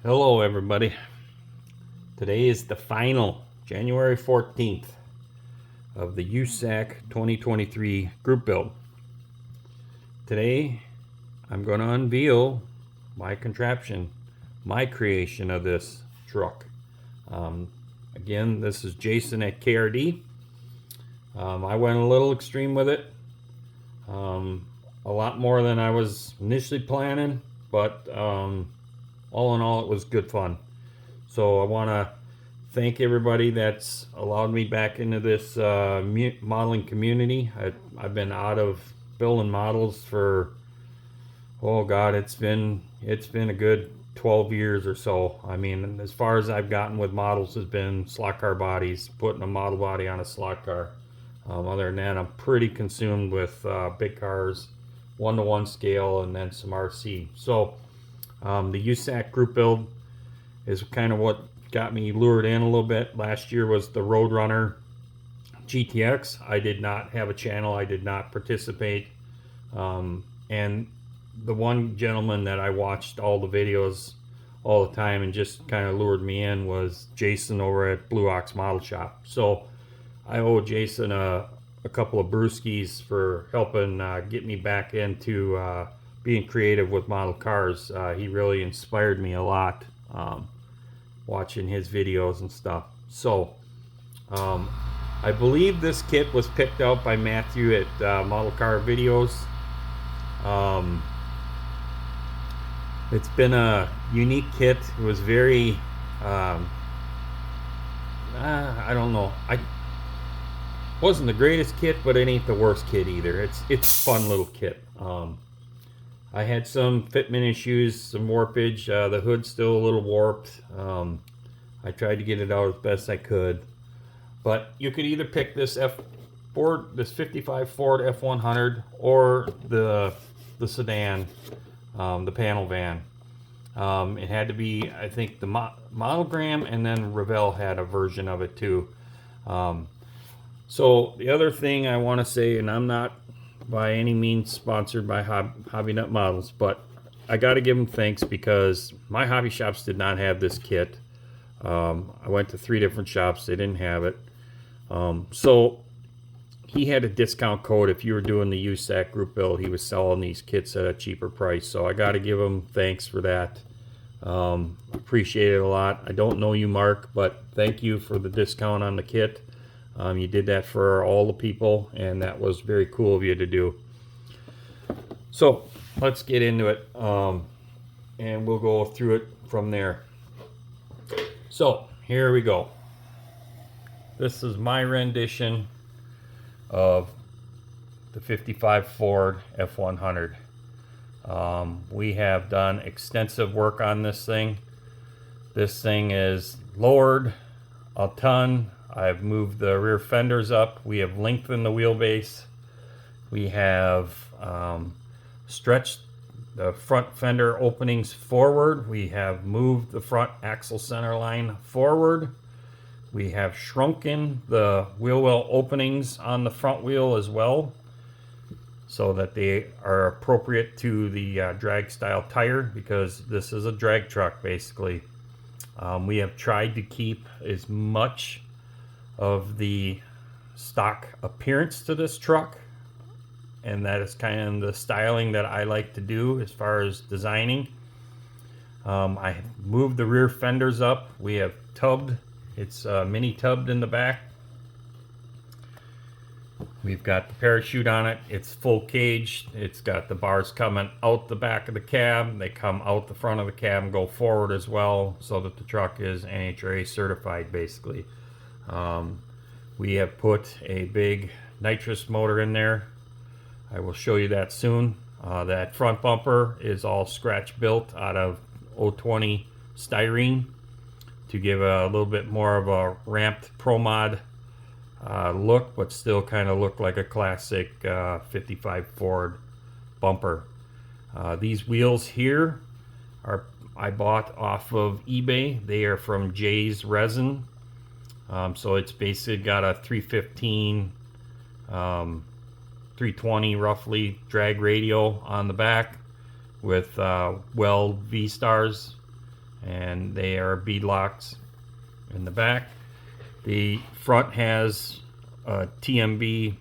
Hello everybody. Today is the final January 14th of the Usacc 2023 group build. Today I'm going to unveil my contraption, my creation of this truck. Again, this is Jason at KRD. I went a little extreme with it, a lot more than I was initially planning, but all in all, it was good fun. So I want to thank everybody that's allowed me back into this modeling community. I've been out of building models for, oh God, it's been a good 12 years or so. I mean, as far as I've gotten with models has been slot car bodies, putting a model body on a slot car. Other than that, I'm pretty consumed with big cars, 1-to-1 scale, and then some RC. So the Usacc group build is kind of what got me lured in a little bit. Last year was the Roadrunner GTX. I did not have a channel. I did not participate. And the one gentleman that I watched all the videos all the time and just kind of lured me in was Jason over at Blue Ox Model Shop. So I owe Jason a couple of brewskis for helping get me back into being creative with model cars. He really inspired me a lot watching his videos and stuff. So I believe this kit was picked out by Matthew at Model Car Videos. It's been a unique kit. It was very I don't know, wasn't the greatest kit, but it ain't the worst kit either. It's a fun little kit. I had some fitment issues, some warpage. The hood's still a little warped. I tried to get it out as best I could. But you could either pick this this 55 Ford F100 or the sedan, the panel van. It had to be, I think, the Modelgram, and then Revell had a version of it too. So the other thing I want to say, and I'm not by any means sponsored by Hobby Nut Models, but I got to give them thanks because my hobby shops did not have this kit. I went to 3 different shops, they didn't have it. So he had a discount code. If you were doing the Usacc group build, he was selling these kits at a cheaper price. So I got to give him thanks for that. Appreciate it a lot. I don't know you, Mark, but thank you for the discount on the kit. You did that for all the people, and that was very cool of you to do. So let's get into it, and we'll go through it from there. So here we go. This is my rendition of the 55 Ford F100. We have done extensive work on this thing. This thing is lowered a ton. I've moved the rear fenders up. We have lengthened the wheelbase. We have stretched the front fender openings forward. We have moved the front axle center line forward. We have shrunken the wheel well openings on the front wheel as well, so that they are appropriate to the drag style tire, because this is a drag truck basically. We have tried to keep as much of the stock appearance to this truck, and that is kind of the styling that I like to do as far as designing. I have moved the rear fenders up. We have tubbed. It's mini tubbed in the back. We've got the parachute on it. It's full cage. It's got the bars coming out the back of the cab. They come out the front of the cab and go forward as well, so that the truck is NHRA certified basically. We have put a big nitrous motor in there. I will show you that soon. That front bumper is all scratch built out of 020 styrene to give a little bit more of a ramped Pro Mod look, but still kind of look like a classic 55 Ford bumper. These wheels here I bought off of eBay. They are from Jay's Resin. So it's basically got a 315, 320 roughly drag radial on the back with weld V-stars, and they are bead locks in the back. The front has TBM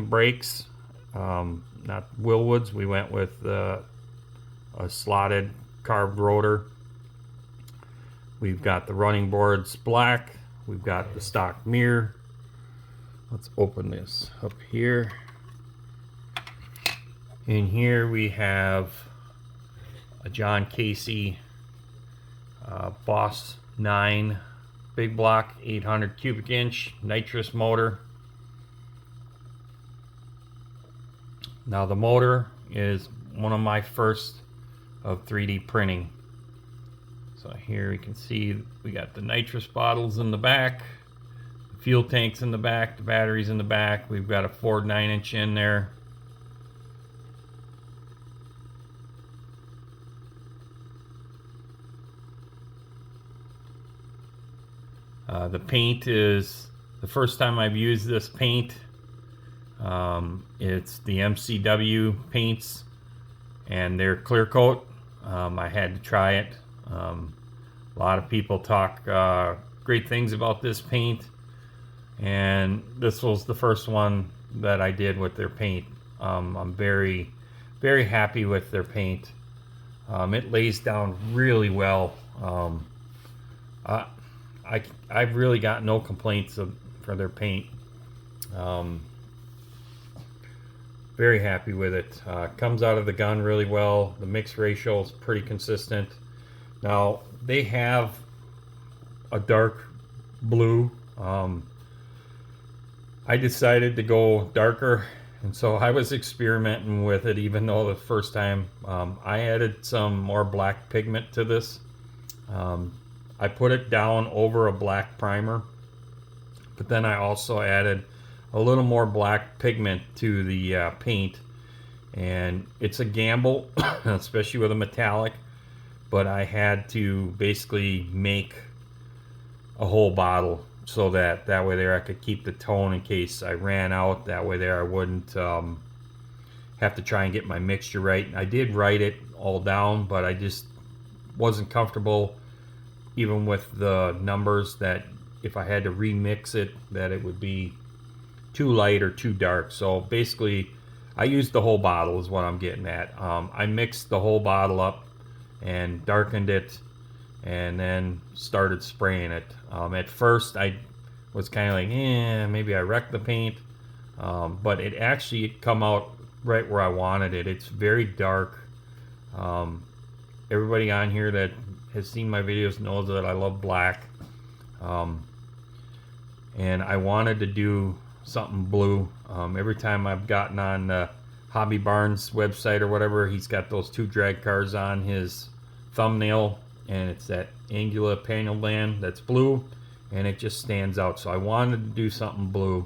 brakes, not Willwoods. We went with a slotted carved rotor. We've got the running boards black. We've got the stock mirror. Let's open this up here. In here we have a John Casey Boss 9 big block 800 cubic inch nitrous motor. Now the motor is one of my first of 3D printing. So here you can see we got the nitrous bottles in the back, the fuel tanks in the back, the batteries in the back. We've got a Ford 9-inch in there. The paint is the first time I've used this paint. It's the MCW paints, and they're clear coat. I had to try it. A lot of people talk great things about this paint, and this was the first one that I did with their paint. I'm very, very happy with their paint. It lays down really well. I've really got no complaints for their paint. Very happy with it. Comes out of the gun really well. The mix ratio is pretty consistent. Now they have a dark blue. I decided to go darker, and so I was experimenting with it. Even though the first time I added some more black pigment to this. I put it down over a black primer, but then I also added a little more black pigment to the paint, and it's a gamble, especially with a metallic, but I had to basically make a whole bottle so that way there I could keep the tone in case I ran out. That way there I wouldn't have to try and get my mixture right. I did write it all down, but I just wasn't comfortable even with the numbers, that if I had to remix it, that it would be too light or too dark. So basically I used the whole bottle is what I'm getting at. I mixed the whole bottle up and darkened it, and then started spraying it. At first I was kind of like, maybe I wrecked the paint, but it actually come out right where I wanted it. It's very dark. Everybody on here that has seen my videos knows that I love black, and I wanted to do something blue. Every time I've gotten on Hobby Barnes website or whatever, he's got those two drag cars on his thumbnail, and it's that Angula panel band that's blue, and it just stands out. So I wanted to do something blue.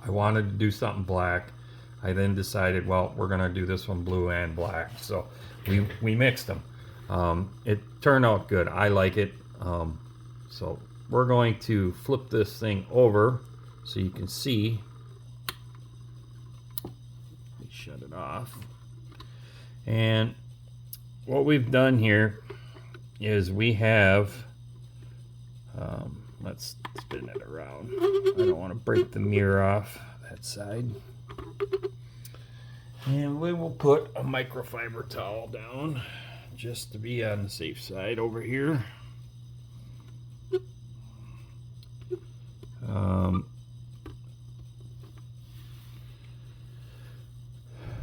I wanted to do something black. I then decided, well, we're gonna do this one blue and black. So we mixed them. It turned out good. I like it. So we're going to flip this thing over so you can see. Let me shut it off. And what we've done here is we have, let's spin it around. I don't want to break the mirror off that side. And we will put a microfiber towel down just to be on the safe side over here.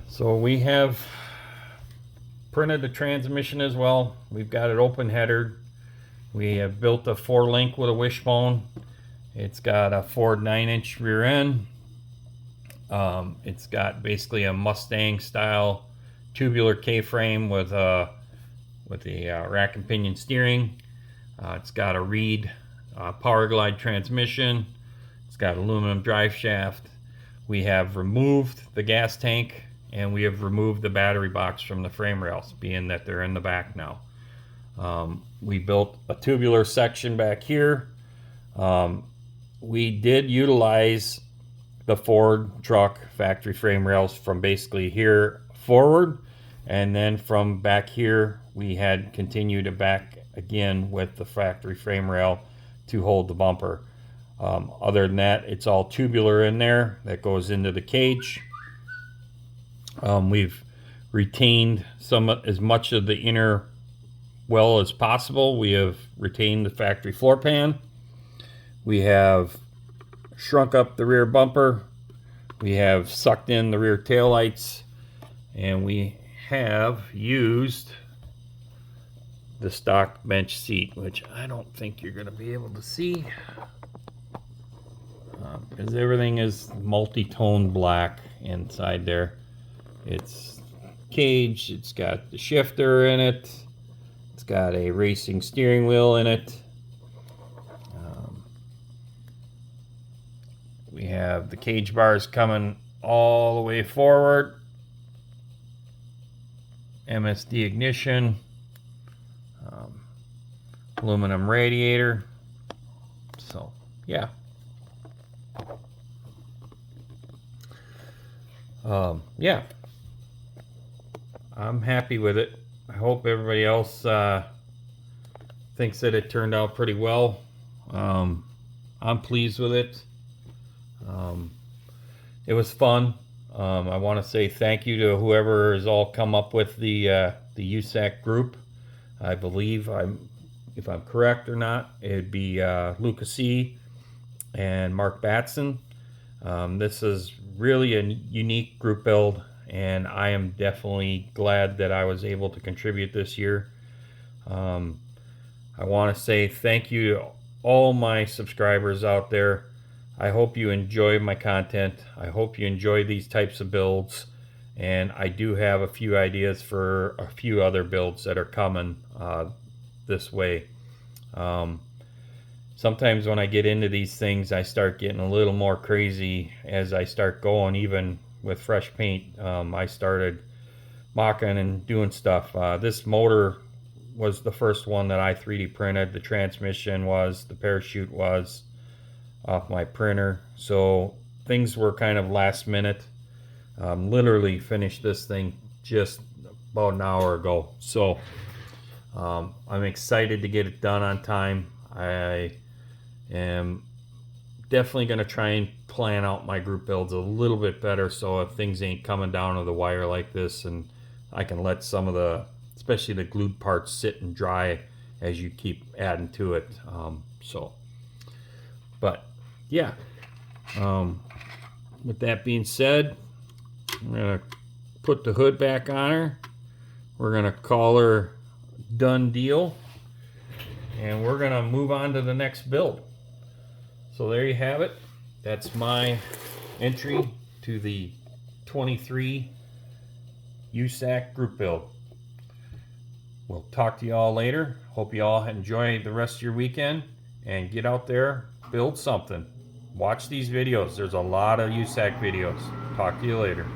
So we have printed the transmission as well. We've got it open headered. We have built a 4-link with a wishbone. It's got a Ford 9-inch rear end. It's got basically a Mustang style tubular K-frame with the rack and pinion steering. It's got a Reed Power Glide transmission. It's got aluminum drive shaft. We have removed the gas tank, and we have removed the battery box from the frame rails, being that they're in the back now. We built a tubular section back here. We did utilize the Ford truck factory frame rails from basically here forward, And then from back here, we had continued to back again with the factory frame rail to hold the bumper. Other than that, it's all tubular in there that goes into the cage. We've retained as much of the inner well as possible. We have retained the factory floor pan. We have shrunk up the rear bumper. We have sucked in the rear taillights, and we have used the stock bench seat, which I don't think you're going to be able to see because everything is multi-tone black inside there. It's cage, it's got the shifter in it, it's got a racing steering wheel in it. We have the cage bars coming all the way forward, MSD ignition, aluminum radiator. So yeah, yeah, I'm happy with it. I hope everybody else thinks that it turned out pretty well. I'm pleased with it. It was fun. I want to say thank you to whoever has all come up with the Usacc group. I believe, if I'm correct or not, it'd be Lucas and Mark Batson. This is really a unique group build, and I am definitely glad that I was able to contribute this year. I want to say thank you to all my subscribers out there. I hope you enjoy my content. I hope you enjoy these types of builds, and I do have a few ideas for a few other builds that are coming this way. Sometimes when I get into these things, I start getting a little more crazy as I start going, even with fresh paint. I started mocking and doing stuff. This motor was the first one that I 3D printed. The transmission was, the parachute was off my printer. So things were kind of last minute. Literally finished this thing just about an hour ago. So I'm excited to get it done on time. I am definitely going to try and plan out my group builds a little bit better, so if things ain't coming down to the wire like this, and I can let some of the, especially the glued parts, sit and dry as you keep adding to it. But yeah, with that being said, I'm gonna put the hood back on her. We're gonna call her done deal, and we're gonna move on to the next build. So there you have it. That's my entry to the 23 Usacc group build. We'll talk to you all later. Hope you all enjoy the rest of your weekend, and get out there, build something. Watch these videos. There's a lot of Usacc videos. Talk to you later.